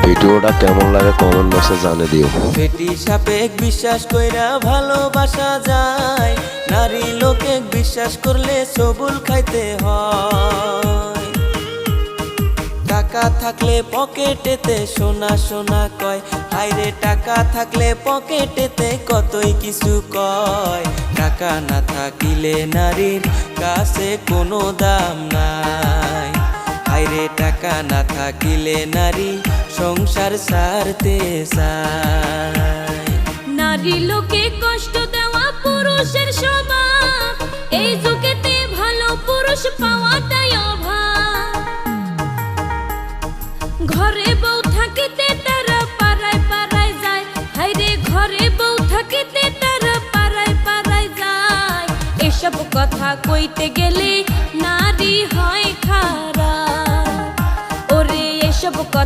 ভিডিওটা কেমন লাগে কমেন্ট বক্সে জানিয়ে দিও। বেটি সাপেক বিশ্বাস কইরা ভালোবাসা যায়, নারী লোকে বিশ্বাস করলে সবুল খাইতে হয়। টাকা থাকলে পকেটেতে সোনা সোনা কয়, হায়রে টাকা থাকলে পকেটেতে কতই কিছু কয়। টাকা না থাকিলে নারীর কাছে কোনো দাম নাই, হায়রে টাকা না থাকিলে নারী সংসার ছাড়তে চায়। নারী লোকে কষ্ট দেওয়া পুরুষের স্বভাব, এই যুগেতে ভালো পুরুষ পাওয়াটাই অভাব। ঘরে বউ থাকিতে তারা পাড়ায় পাড়ায় যায়, হায়রে ঘরে বউ থাকিতে তারা পাড়ায় পাড়ায় যায়। এসব কথা কইতে গেলে নারী হয় খারাপ, ওরে এসব কথা